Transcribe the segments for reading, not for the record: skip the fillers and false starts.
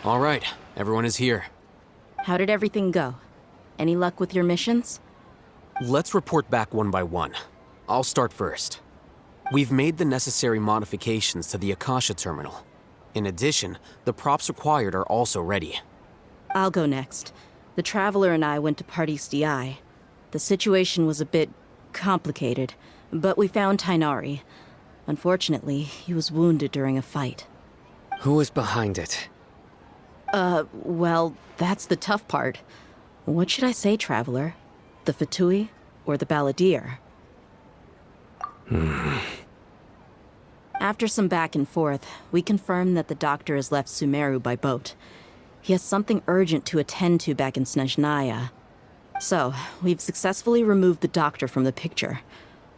All right, everyone is here. How did everything go? Any luck with your missions? Let's report back one by one. I'll start first. We've made the necessary modifications to the Akasha terminal. In addition, the props required are also ready. I'll go next. The Traveler and I went to Party's DI. The situation was a bit complicated, but we found Tainari. Unfortunately, he was wounded during a fight. Who was behind it? Well, that's the tough part. What should I say, Traveler? The Fatui or the Balladeer? After some back and forth, we confirmed that the doctor has left Sumeru by boat. He has something urgent to attend to back in Snezhnaya. So, we've successfully removed the doctor from the picture.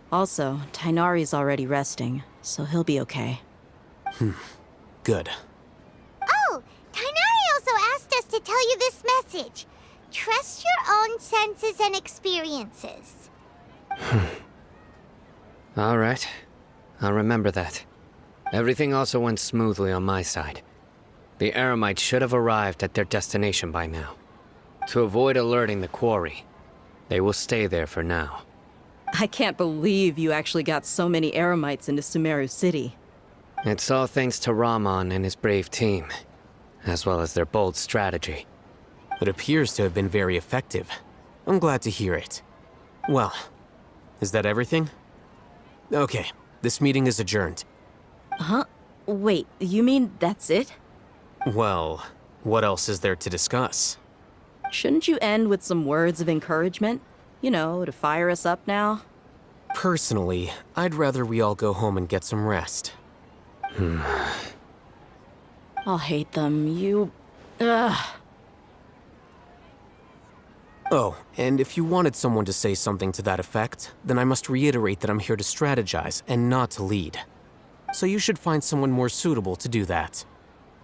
Also, Tainari's already resting, so he'll be okay. Good. Oh, Tainari also asked us to tell you this message. Trust your own senses and experiences. All right. I'll remember that. Everything also went smoothly on my side. The Eremites should have arrived at their destination by now. To avoid alerting the quarry, they will stay there for now. I can't believe you actually got so many Eremites into Sumeru City. It's all thanks to Rahman and his brave team, as well as their bold strategy. It appears to have been very effective. I'm glad to hear it. Well, is that everything? Okay, this meeting is adjourned. Huh? Wait, you mean that's it? Well, what else is there to discuss? Shouldn't you end with some words of encouragement? You know, to fire us up now? Personally, I'd rather we all go home and get some rest. Alhaitham, you... Ugh. Oh, and if you wanted someone to say something to that effect, then I must reiterate that I'm here to strategize and not to lead. So you should find someone more suitable to do that.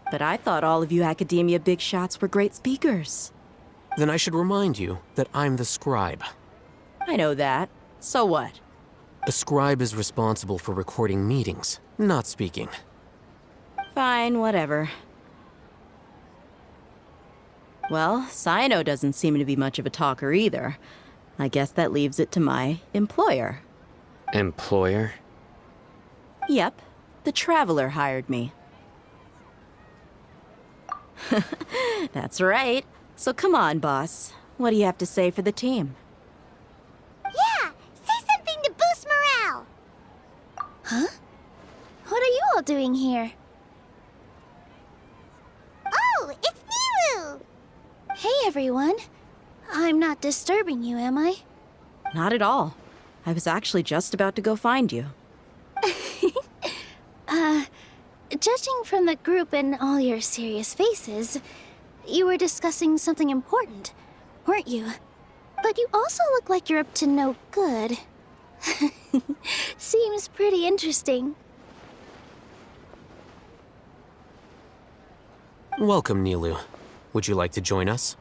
But I thought all of you Akidemiya big shots were great speakers. Then I should remind you that I'm the scribe. I know that. So what? A scribe is responsible for recording meetings, not speaking. Fine, whatever. Well, Sairo doesn't seem to be much of a talker either. I guess that leaves it to my employer. Employer? Yep, the Traveler hired me. That's right. So come on, boss. What do you have to say for the team? Yeah, say something to boost morale. Huh? What are you all doing here? Oh, it's Nilu! Hey, everyone. I'm not disturbing you, am I? Not at all. I was actually just about to go find you. Judging from the group and all your serious faces, you were discussing something important, weren't you? But you also look like you're up to no good. Seems pretty interesting. Welcome, Nilu. Would you like to join us?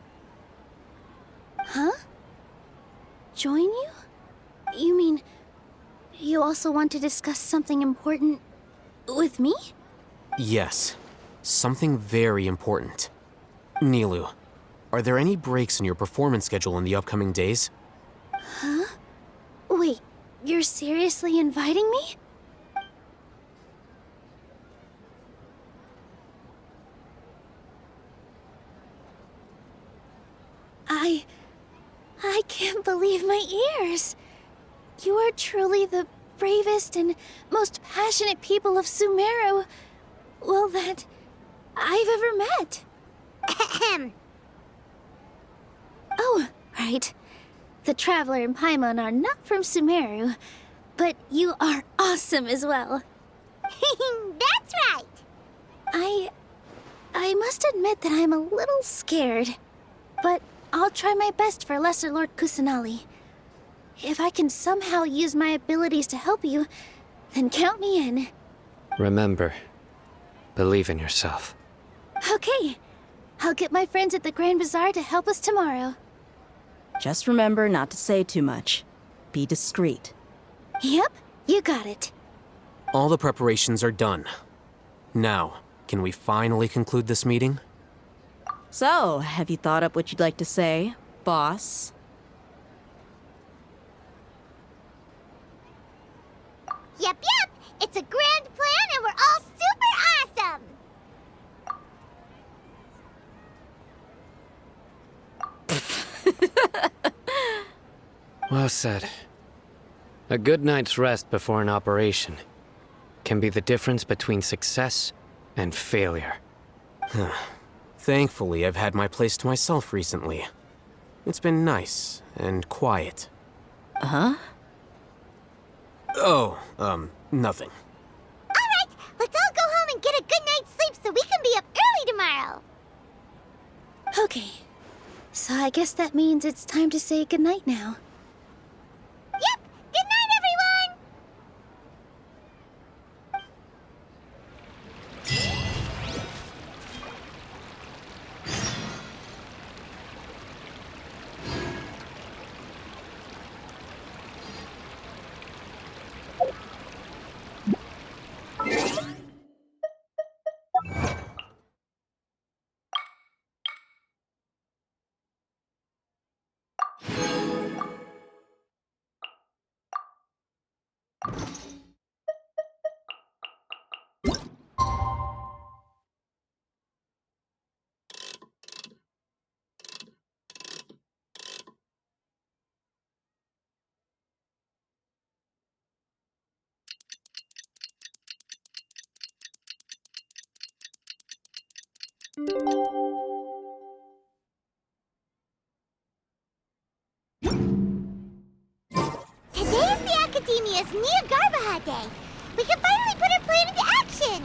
Huh? Join you? You mean, you also want to discuss something important with me? Yes. Something very important. Nilu, are there any breaks in your performance schedule in the upcoming days? Huh? Wait, you're seriously inviting me? I can't believe my ears. You are truly the bravest and most passionate people of Sumeru, well, that I've ever met. Ahem. Oh, right. The Traveler and Paimon are not from Sumeru, but you are awesome as well. That's right. I must admit that I'm a little scared, but I'll try my best for Lesser Lord Kusanali. If I can somehow use my abilities to help you, then count me in. Remember, believe in yourself. Okay, I'll get my friends at the Grand Bazaar to help us tomorrow. Just remember not to say too much. Be discreet. Yep, you got it. All the preparations are done. Now, can we finally conclude this meeting? So, have you thought up what you'd like to say, boss? Yep. It's a grand plan and we're all super awesome! Well said. A good night's rest before an operation can be the difference between success and failure. Thankfully, I've had my place to myself recently. It's been nice and quiet. Huh? Oh, nothing. Alright, let's all go home and get a good night's sleep so we can be up early tomorrow! Okay. So I guess that means it's time to say goodnight now. Yep! Good night, everyone! Today is the Akidemiya's Niagarbaha Day. We can finally put our plan into action.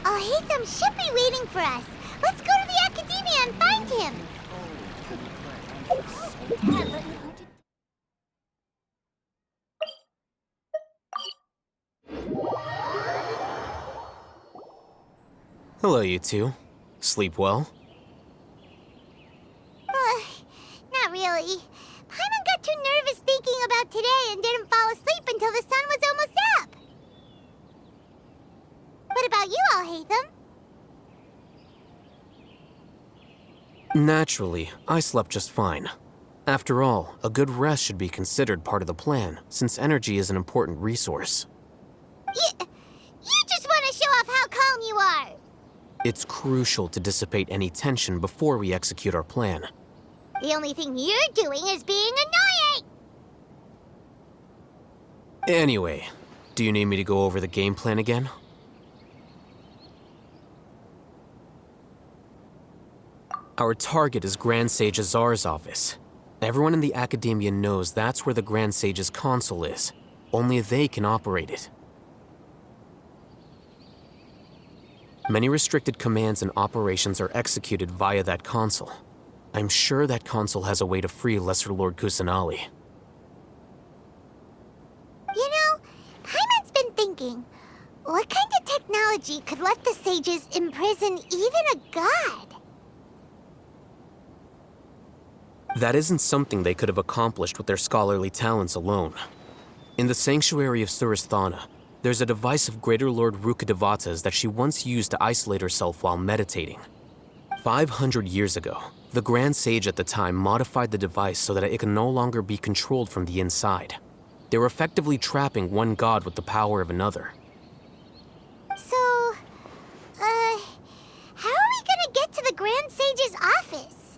Alhaitham should be waiting for us. Let's go to the Akidemiya and find him. Hello, you two. Sleep well? Not really. Paimon got too nervous thinking about today and didn't fall asleep until the sun was almost up. What about you, Alhaitham? Naturally, I slept just fine. After all, a good rest should be considered part of the plan, since energy is an important resource. You just want to show off how calm you are. It's crucial to dissipate any tension before we execute our plan. The only thing you're doing is being annoying. Anyway, do you need me to go over the game plan again? Our target is Grand Sage Azar's office. Everyone in the Akidemiya knows that's where the Grand Sage's console is. Only they can operate it. Many restricted commands and operations are executed via that console. I'm sure that console has a way to free Lesser Lord Kusanali. You know, Paimon's been thinking, what kind of technology could let the sages imprison even a god? That isn't something they could have accomplished with their scholarly talents alone. In the sanctuary of Surasthana, there's a device of Greater Lord Rukkhadevata's that she once used to isolate herself while meditating. 500 years ago, the Grand Sage at the time modified the device so that it could no longer be controlled from the inside. They were effectively trapping one god with the power of another. So, how are we gonna get to the Grand Sage's office?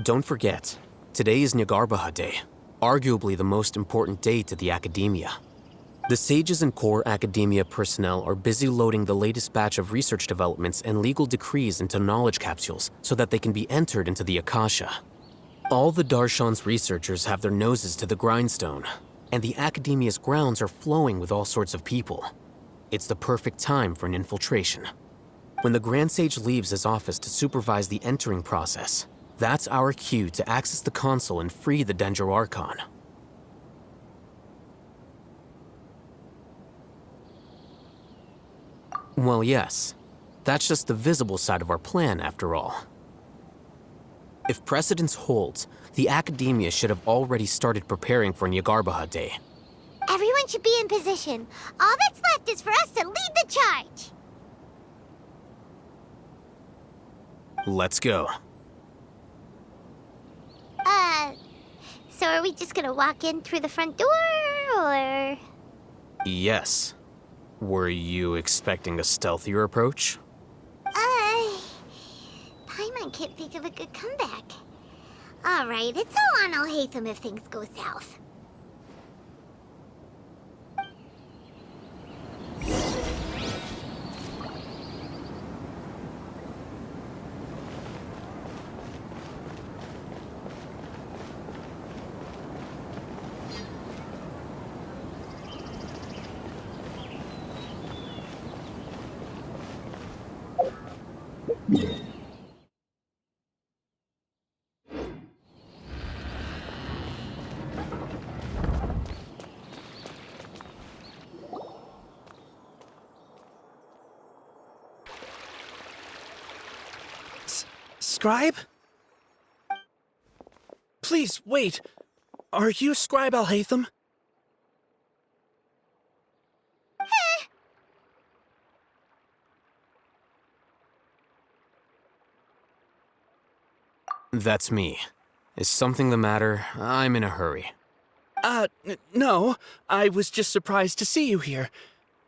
Don't forget, today is Niagarbaha Day, arguably the most important day to the Akidemiya. The sages and core Akidemiya personnel are busy loading the latest batch of research developments and legal decrees into knowledge capsules so that they can be entered into the Akasha. All the Darshan's researchers have their noses to the grindstone, and the Akidemiya's grounds are flowing with all sorts of people. It's the perfect time for an infiltration. When the Grand Sage leaves his office to supervise the entering process, that's our cue to access the console and free the Dendro Archon. Well, yes. That's just the visible side of our plan, after all. If precedence holds, the Akidemiya should have already started preparing for Niagarbaha Day. Everyone should be in position. All that's left is for us to lead the charge. Let's go. So are we just gonna walk in through the front door, or...? Yes. Were you expecting a stealthier approach? Paimon can't think of a good comeback. Alright, it's all on Alhaitham if things go south. Scribe? Please, wait. Are you Scribe Alhaitham? That's me. Is something the matter? I'm in a hurry. No. I was just surprised to see you here.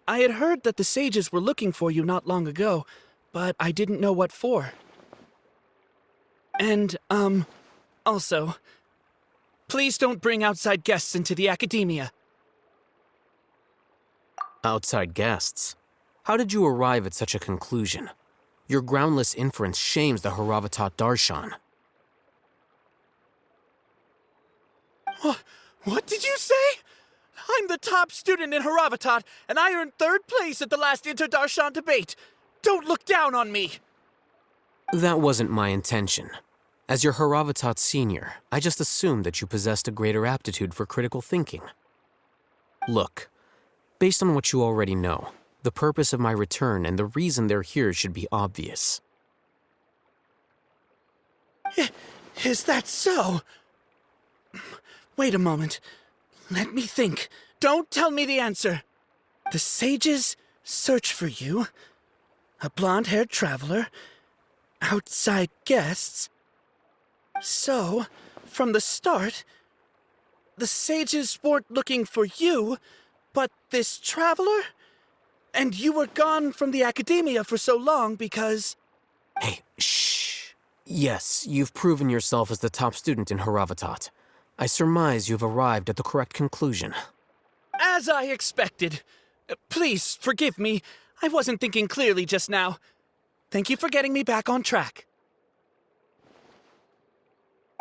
I had heard that the sages were looking for you not long ago, but I didn't know what for. And, also, please don't bring outside guests into the Akidemiya. Outside guests? How did you arrive at such a conclusion? Your groundless inference shames the Haravatat Darshan. What did you say? I'm the top student in Haravatat, and I earned 3rd place at the last Inter-Darshan debate. Don't look down on me! That wasn't my intention. As your Haravatat senior, I just assumed that you possessed a greater aptitude for critical thinking. Look, based on what you already know, the purpose of my return and the reason they're here should be obvious. Is that so? Wait a moment. Let me think. Don't tell me the answer. The sages search for you. A blonde-haired traveler. Outside guests. So, from the start, the sages weren't looking for you, but this traveler? And you were gone from the Akidemiya for so long because... Hey, shh. Yes, you've proven yourself as the top student in Haravatat. I surmise you've arrived at the correct conclusion. As I expected. Please, forgive me. I wasn't thinking clearly just now. Thank you for getting me back on track.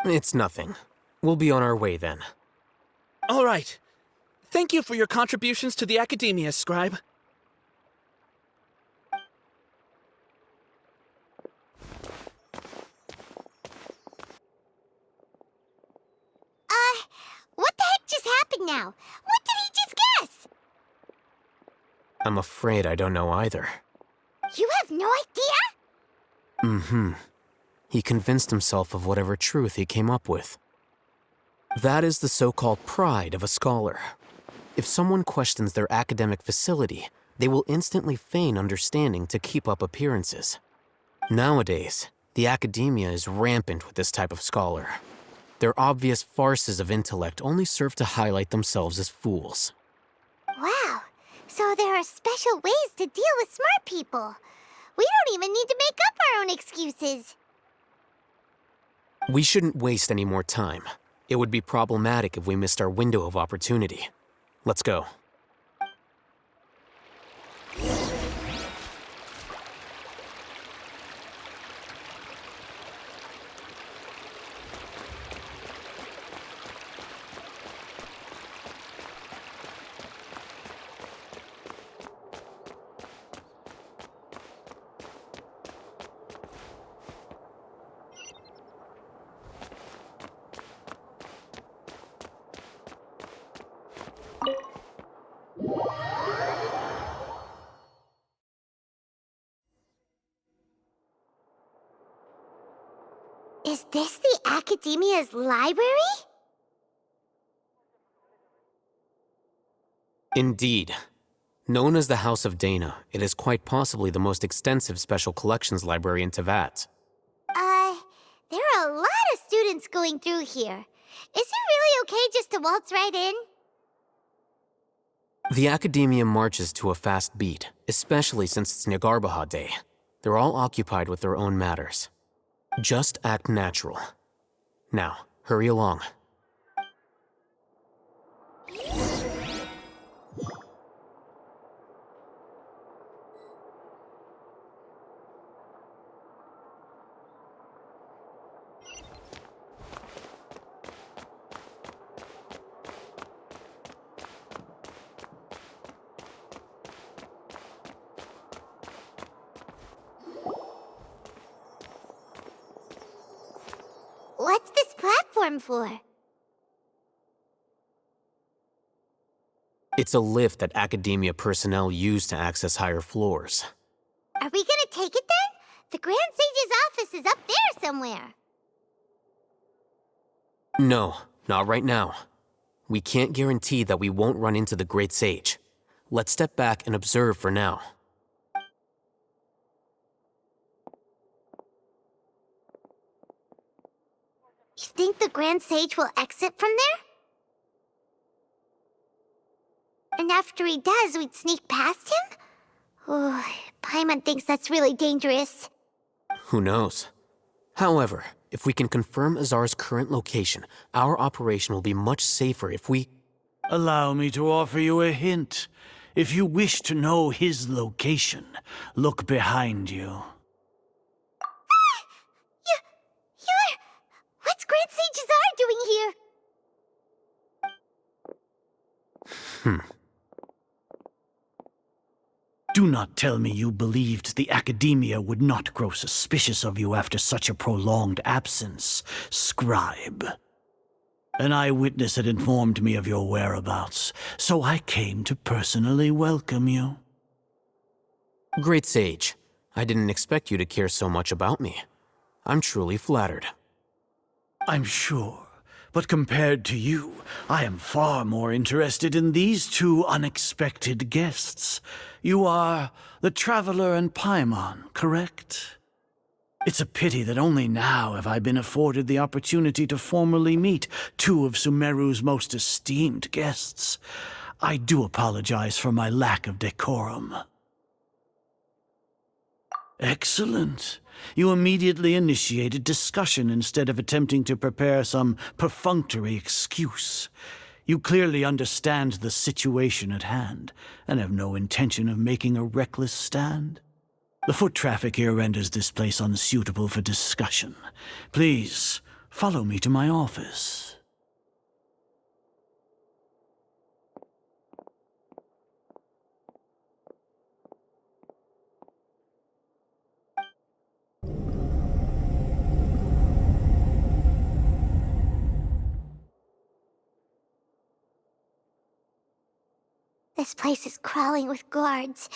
It's nothing. We'll be on our way then. All right. Thank you for your contributions to the Akidemiya, Scribe. What the heck just happened now? What did he just guess? I'm afraid I don't know either. You have no idea? Mm-hmm. He convinced himself of whatever truth he came up with. That is the so-called pride of a scholar. If someone questions their academic facility, they will instantly feign understanding to keep up appearances. Nowadays, the Akidemiya is rampant with this type of scholar. Their obvious farces of intellect only serve to highlight themselves as fools. Wow, so there are special ways to deal with smart people. We don't even need to make up our own excuses. We shouldn't waste any more time. It would be problematic if we missed our window of opportunity. Let's go. Is this the Akidemiya's library? Indeed. Known as the House of Dana, it is quite possibly the most extensive special collections library in Teyvat. students going through here. Is it really okay just to waltz right in? The Akidemiya marches to a fast beat, especially since it's Nagarbaha Day. They're all occupied with their own matters. Just act natural. Now, hurry along. What's this platform for? It's a lift that Akidemiya personnel use to access higher floors. Are we gonna take it then? The Grand Sage's office is up there somewhere. No, not right now. We can't guarantee that we won't run into the Great Sage. Let's step back and observe for now. You think the Grand Sage will exit from there? And after he does, we'd sneak past him? Oh, Paimon thinks that's really dangerous. Who knows? However, if we can confirm Azar's current location, our operation will be much safer if we... Allow me to offer you a hint. If you wish to know his location, look behind you. What's Grand Sage Azar doing here? Do not tell me you believed the Akidemiya would not grow suspicious of you after such a prolonged absence, scribe. An eyewitness had informed me of your whereabouts, so I came to personally welcome you. Great Sage, I didn't expect you to care so much about me. I'm truly flattered. I'm sure, but compared to you, I am far more interested in these two unexpected guests. You are the Traveler and Paimon, correct? It's a pity that only now have I been afforded the opportunity to formally meet two of Sumeru's most esteemed guests. I do apologize for my lack of decorum. Excellent. You immediately initiated discussion instead of attempting to prepare some perfunctory excuse. You clearly understand the situation at hand, and have no intention of making a reckless stand. The foot traffic here renders this place unsuitable for discussion. Please, follow me to my office. This place is crawling with guards.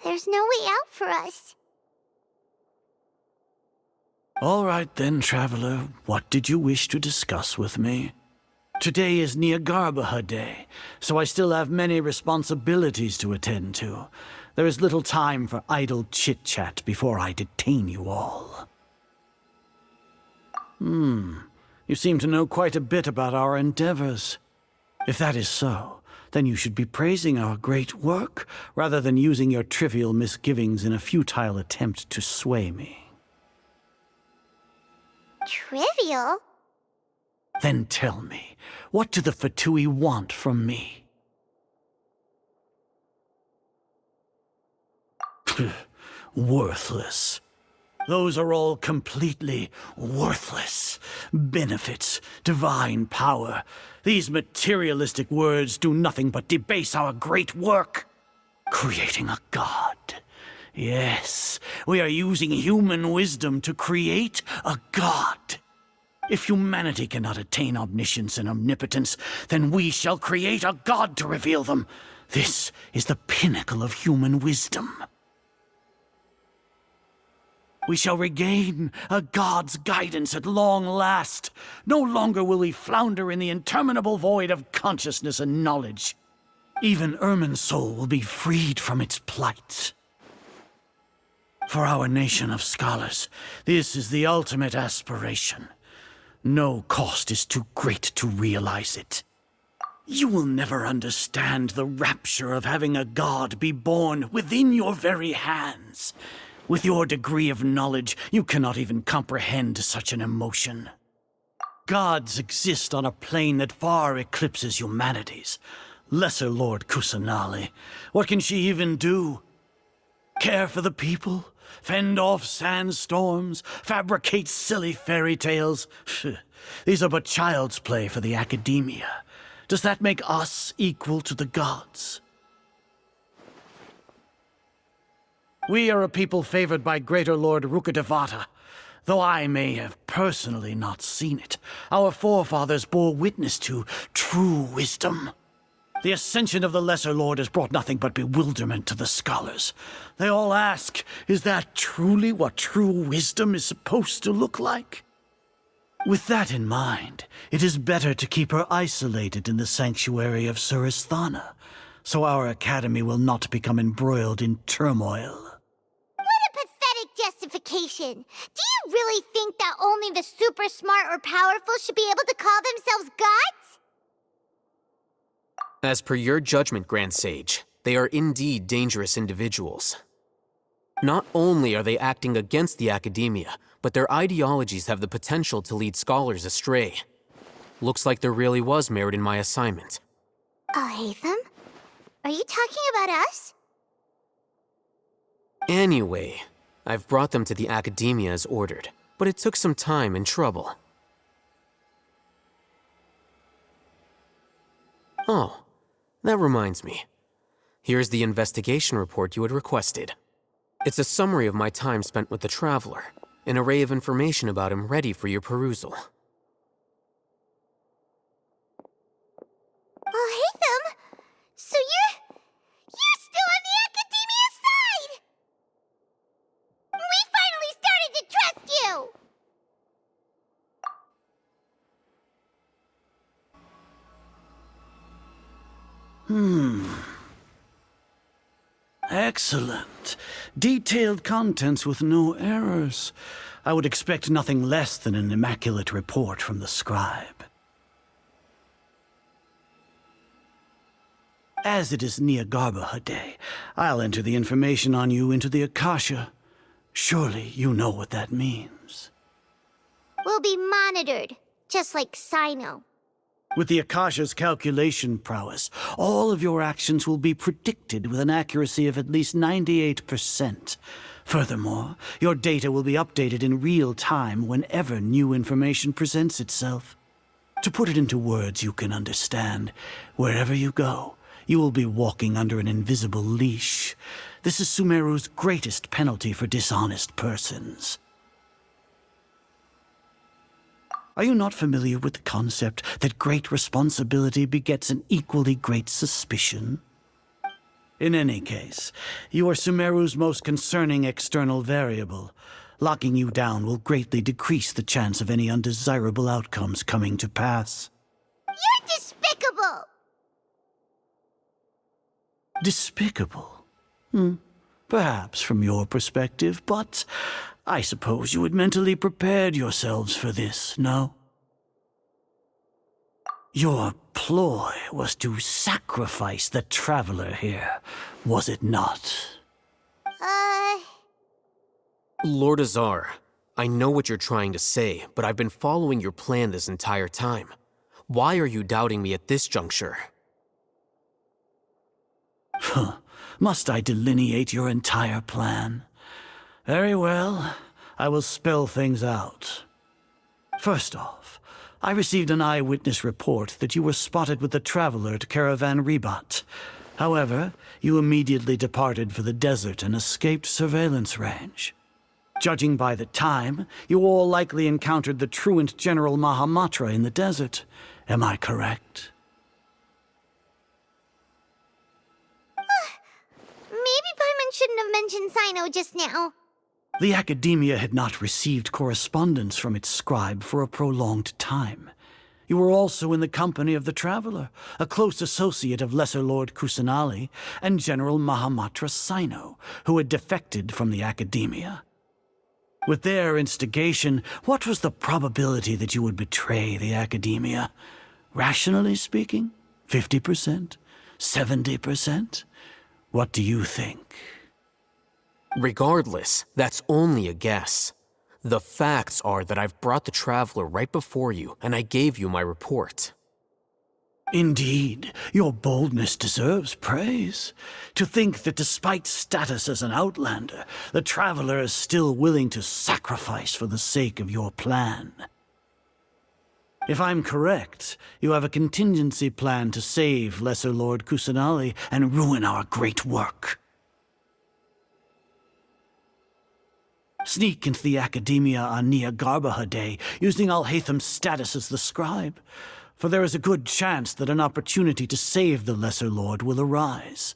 There's no way out for us. All right then, Traveler. What did you wish to discuss with me? Today is Nagarbaha Day, so I still have many responsibilities to attend to. There is little time for idle chit-chat before I detain you all. You seem to know quite a bit about our endeavors. If that is so, then you should be praising our great work, rather than using your trivial misgivings in a futile attempt to sway me. Trivial? Then tell me, what do the Fatui want from me? Worthless. Those are all completely worthless. Benefits, divine power. These materialistic words do nothing but debase our great work. Creating a god. Yes, we are using human wisdom to create a god. If humanity cannot attain omniscience and omnipotence, then we shall create a god to reveal them. This is the pinnacle of human wisdom. We shall regain a god's guidance at long last. No longer will we flounder in the interminable void of consciousness and knowledge. Even Ermin's soul will be freed from its plight. For our nation of scholars, this is the ultimate aspiration. No cost is too great to realize it. You will never understand the rapture of having a god be born within your very hands. With your degree of knowledge, you cannot even comprehend such an emotion. Gods exist on a plane that far eclipses humanity's. Lesser Lord Kusanali, what can she even do? Care for the people? Fend off sandstorms? Fabricate silly fairy tales? These are but child's play for the Akidemiya. Does that make us equal to the gods? We are a people favored by Greater Lord Rukkhadevata. Though I may have personally not seen it, our forefathers bore witness to true wisdom. The ascension of the Lesser Lord has brought nothing but bewilderment to the scholars. They all ask, is that truly what true wisdom is supposed to look like? With that in mind, it is better to keep her isolated in the sanctuary of Suristhana, so our academy will not become embroiled in turmoil. What a pathetic justification! Do you really think that only the super smart or powerful should be able to call themselves gods? As per your judgment, Grand Sage, they are indeed dangerous individuals. Not only are they acting against the Akidemiya, but their ideologies have the potential to lead scholars astray. Looks like there really was merit in my assignment. Alhaitham? Are you talking about us? Anyway, I've brought them to the Akidemiya as ordered, but it took some time and trouble. Oh. That reminds me. Here's the investigation report you had requested. It's a summary of my time spent with the Traveler, an array of information about him ready for your perusal. Alhaitham? So you're still on the Akidemiya side! We finally started to trust you! Excellent. Detailed contents with no errors. I would expect nothing less than an immaculate report from the scribe. As it is Niagarbaha Day, I'll enter the information on you into the Akasha. Surely you know what that means. We'll be monitored, just like Sairo. With the Akasha's calculation prowess, all of your actions will be predicted with an accuracy of at least 98%. Furthermore, your data will be updated in real time whenever new information presents itself. To put it into words you can understand, wherever you go, you will be walking under an invisible leash. This is Sumeru's greatest penalty for dishonest persons. Are you not familiar with the concept that great responsibility begets an equally great suspicion? In any case, you are Sumeru's most concerning external variable. Locking you down will greatly decrease the chance of any undesirable outcomes coming to pass. You're despicable! Despicable? Perhaps from your perspective, but I suppose you had mentally prepared yourselves for this, no? Your ploy was to sacrifice the Traveler here, was it not? Lord Azar, I know what you're trying to say, but I've been following your plan this entire time. Why are you doubting me at this juncture? Must I delineate your entire plan? Very well, I will spell things out. First off, I received an eyewitness report that you were spotted with the Traveler to Caravan Ribat. However, you immediately departed for the desert and escaped surveillance range. Judging by the time, you all likely encountered the truant General Mahamatra in the desert. Am I correct? Maybe Paimon shouldn't have mentioned Sairo just now. The Akidemiya had not received correspondence from its scribe for a prolonged time. You were also in the company of the Traveler, a close associate of Lesser Lord Kusanali and General Mahamatra Sairo, who had defected from the Akidemiya. With their instigation, what was the probability that you would betray the Akidemiya? Rationally speaking, 50%? 70%? What do you think? Regardless, that's only a guess. The facts are that I've brought the Traveler right before you, and I gave you my report. Indeed, your boldness deserves praise. To think that despite status as an outlander, the Traveler is still willing to sacrifice for the sake of your plan. If I'm correct, you have a contingency plan to save Lesser Lord Kusanali and ruin our great work. Sneak into the Akidemiya on Niagarbaha Day, using Alhaitham's status as the scribe, for there is a good chance that an opportunity to save the Lesser Lord will arise.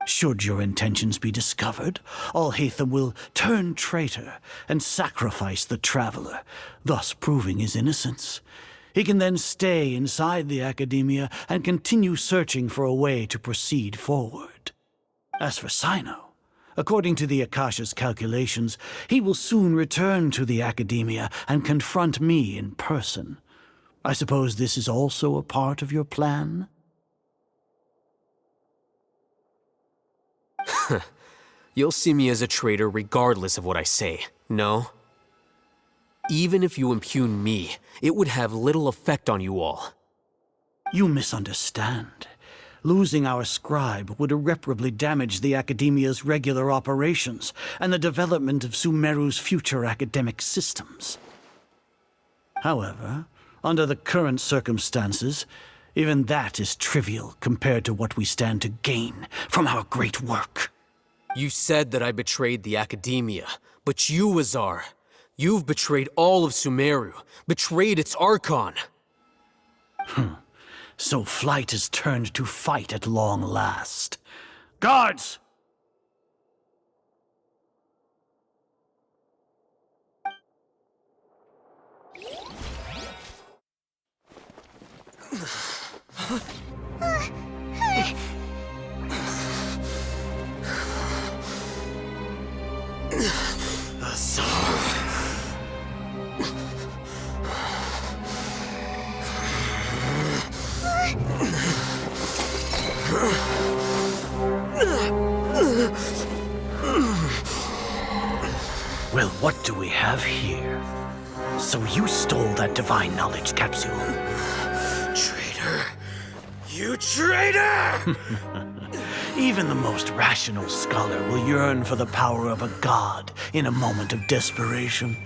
Should your intentions be discovered, Alhaitham will turn traitor and sacrifice the Traveler, thus proving his innocence. He can then stay inside the Akidemiya and continue searching for a way to proceed forward. As for Sairo, according to the Akasha's calculations, he will soon return to the Akidemiya and confront me in person. I suppose this is also a part of your plan? You'll see me as a traitor regardless of what I say, no? Even if you impugn me, it would have little effect on you all. You misunderstand. Losing our scribe would irreparably damage the Akidemiya's regular operations and the development of Sumeru's future academic systems. However, under the current circumstances, even that is trivial compared to what we stand to gain from our great work. You said that I betrayed the Akidemiya, but you, Azar, you've betrayed all of Sumeru, betrayed its Archon. So flight has turned to fight at long last. Guards! Well, what do we have here? So you stole that divine knowledge capsule. Traitor! You traitor! Even the most rational scholar will yearn for the power of a god in a moment of desperation.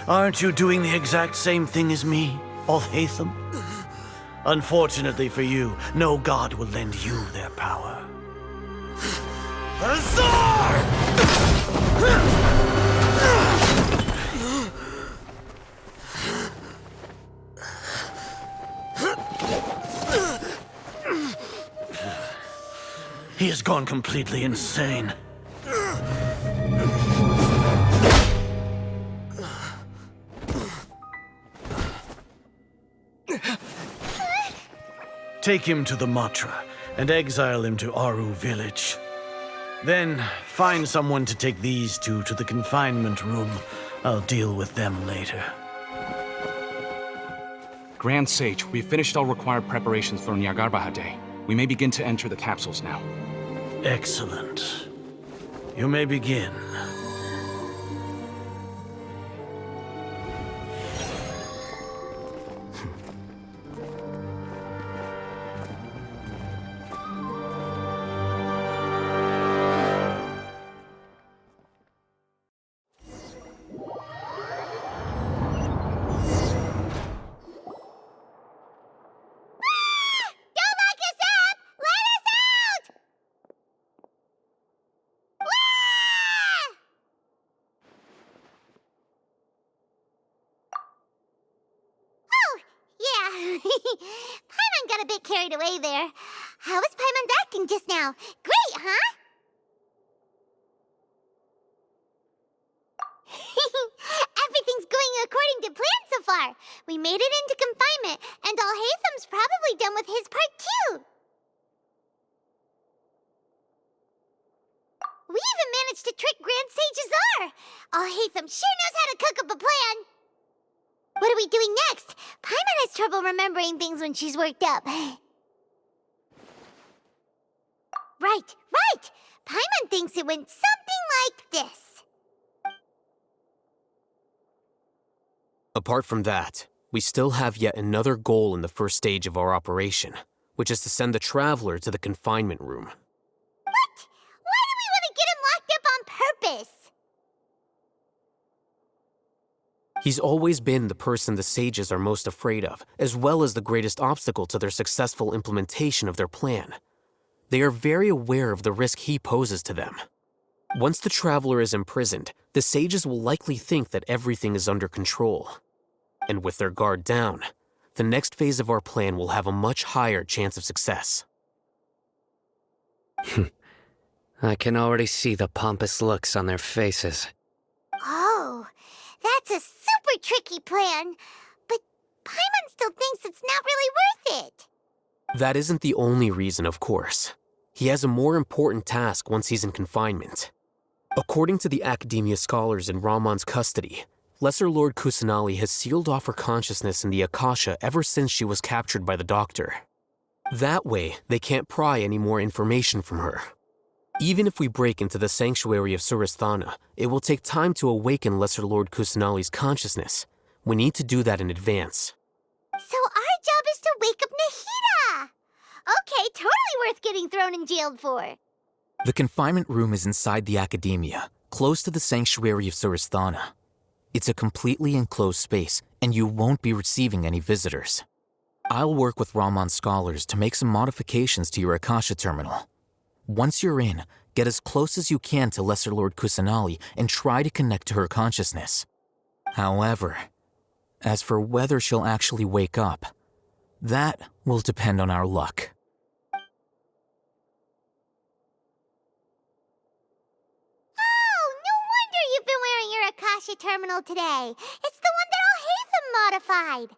Aren't you doing the exact same thing as me, Alhaitham? Unfortunately for you, no god will lend you their power. Azar! He has gone completely insane. Take him to the Matra and exile him to Aru village. Then find someone to take these two to the confinement room. I'll deal with them later. Grand Sage, we've finished all required preparations for Niagarbaha Day. We may begin to enter the capsules now. Excellent. You may begin. Don't lock us up! Let us out! Ah! Oh, yeah. Paimon got a bit carried away there. How was Paimon acting just now? Great, huh? Everything's going according to plan so far. We made it into confinement, and Alhaitham's probably done with his part too. We even managed to trick Grand Sage Azar! Alhaitham sure knows how to cook up a plan! What are we doing next? Paimon has trouble remembering things when she's worked up. Right! Paimon thinks it went something like this. Apart from that, we still have yet another goal in the first stage of our operation, which is to send the Traveler to the confinement room. What? Why do we want to get him locked up on purpose? He's always been the person the sages are most afraid of, as well as the greatest obstacle to their successful implementation of their plan. They are very aware of the risk he poses to them. Once the Traveler is imprisoned, the sages will likely think that everything is under control. And with their guard down, the next phase of our plan will have a much higher chance of success. I can already see the pompous looks on their faces. Oh, that's a super tricky plan. But Paimon still thinks it's not really worth it. That isn't the only reason, of course. He has a more important task once he's in confinement. According to the Akidemiya scholars in Ramon's custody, Lesser Lord Kusanali has sealed off her consciousness in the Akasha ever since she was captured by the Doctor. That way, they can't pry any more information from her. Even if we break into the sanctuary of Surasthana, it will take time to awaken Lesser Lord Kusanali's consciousness. We need to do that in advance. So our job is to wake up Nahida! Okay, totally worth getting thrown and jailed for. The confinement room is inside the Akidemiya, close to the sanctuary of Surasthana. It's a completely enclosed space, and you won't be receiving any visitors. I'll work with Ramon's scholars to make some modifications to your Akasha terminal. Once you're in, get as close as you can to Lesser Lord Kusanali and try to connect to her consciousness. However, as for whether she'll actually wake up, that will depend on our luck. You've been wearing your Akasha terminal today. It's the one that Alhaitham modified.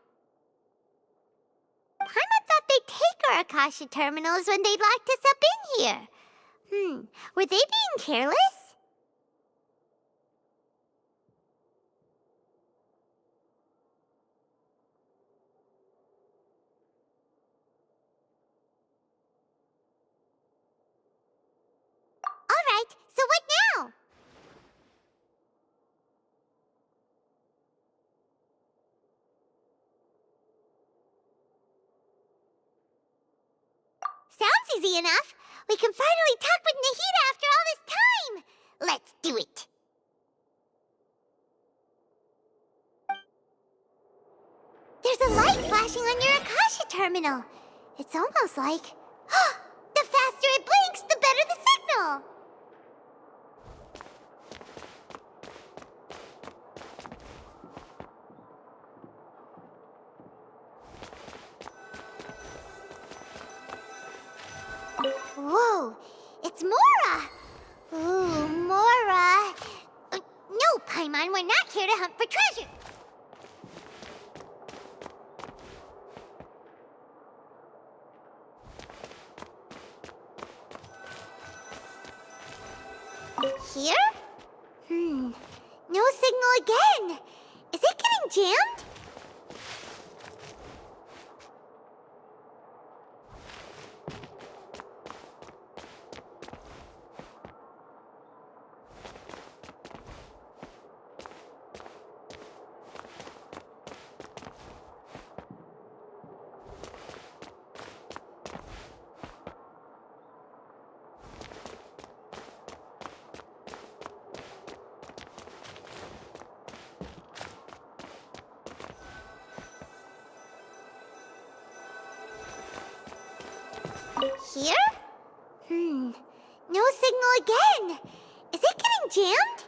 Paimon thought they'd take our Akasha terminals when they locked us up in here. Were they being careless? All right, so what now? Sounds easy enough. We can finally talk with Nahida after all this time. Let's do it. There's a light flashing on your Akasha terminal. It's almost like... the faster it blinks, the better the signal. Whoa, it's Mora! Ooh, Mora! No, Paimon, we're not here to hunt for treasure! Here? No signal again! Is it getting jammed? Here? No signal again. Is it getting jammed?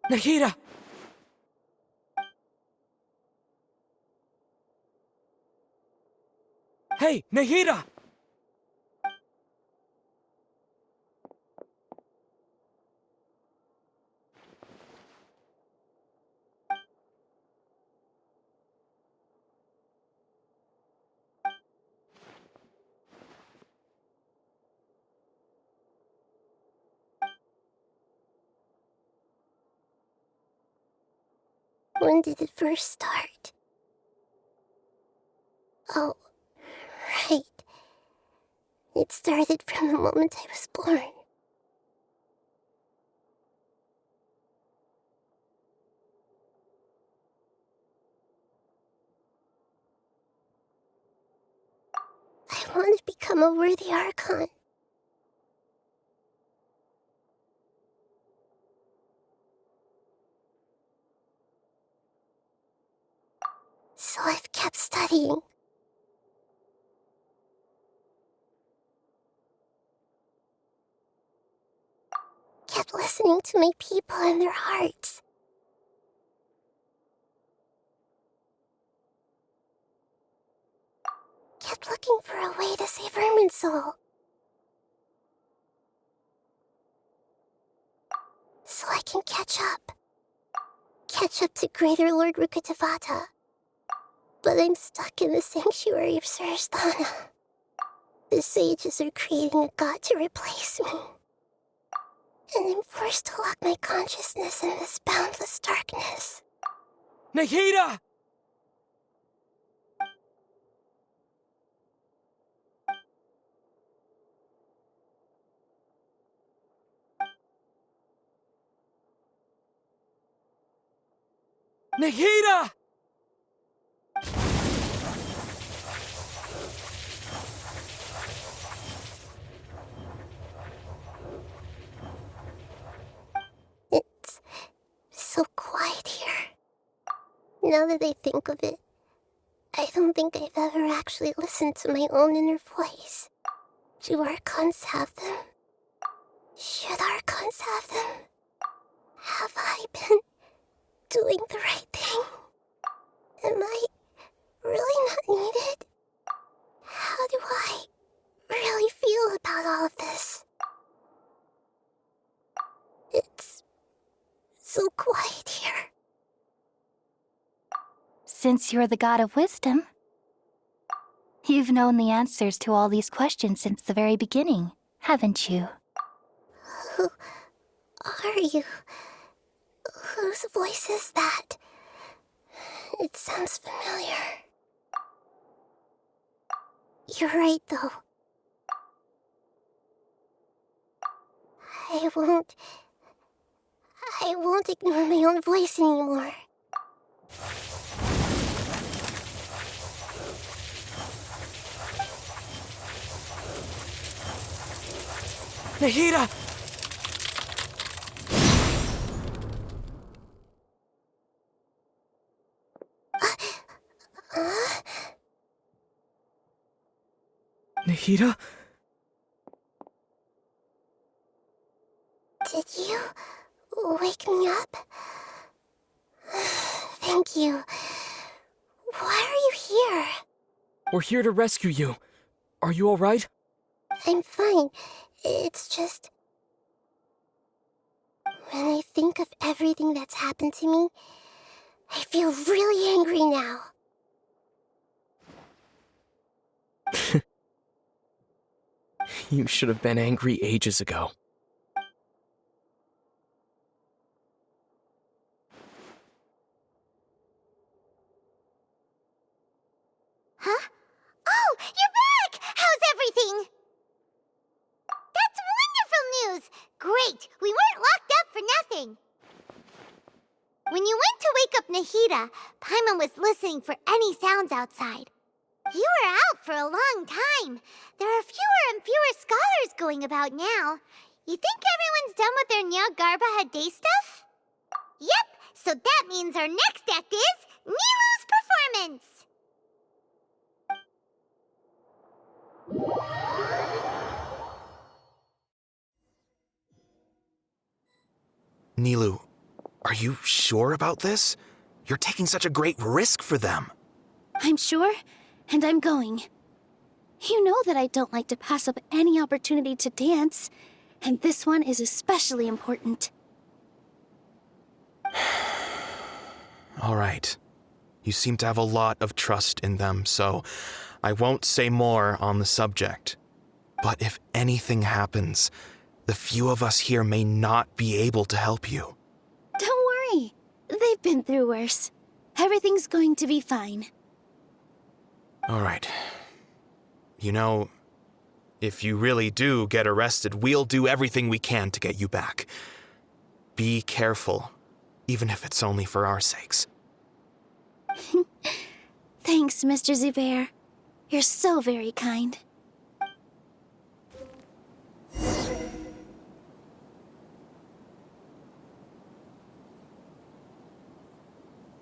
Nahida! Hey, Nahida! When did it first start? Oh, right. It started from the moment I was born. I want to become a worthy Archon. So I've kept studying. Kept listening to my people and their hearts. Kept looking for a way to save Irminsul. So I can catch up. Catch up to Greater Lord Rukkhadevata. But I'm stuck in the sanctuary of Surasthana. The sages are creating a god to replace me. And I'm forced to lock my consciousness in this boundless darkness. Nahida! Nahida! It's so quiet here. Now that I think of it, I don't think I've ever actually listened to my own inner voice. Do Archons have them? Should Archons have them? Have I been doing the right thing? Am I really not needed? How do I really feel about all of this? It's so quiet here. Since you're the god of wisdom, you've known the answers to all these questions since the very beginning, haven't you? Who are you? Whose voice is that? It sounds familiar. You're right, though. I won't ignore my own voice anymore. Nahida! Nahida? Did you wake me up? Thank you. Why are you here? We're here to rescue you. Are you alright? I'm fine. It's just... when I think of everything that's happened to me, I feel really angry now. You should have been angry ages ago. Huh? Oh, you're back! How's everything? That's wonderful news! Great! We weren't locked up for nothing! When you went to wake up Nahida, Paimon was listening for any sounds outside. You were out for a long time. There are fewer and fewer scholars going about now. You think everyone's done with their Nyagarbha Day stuff? Yep, so that means our next act is Nilou's performance! Nilou, Are you sure about this? You're taking such a great risk for them. I'm sure, and I'm going. You know that I don't like to pass up any opportunity to dance, and this one is especially important. All right. You seem to have a lot of trust in them, so I won't say more on the subject. But if anything happens, the few of us here may not be able to help you. Don't worry. They've been through worse. Everything's going to be fine. All right. You know, if you really do get arrested, we'll do everything we can to get you back. Be careful, even if it's only for our sakes. Thanks, Mr. Zubair. You're so very kind.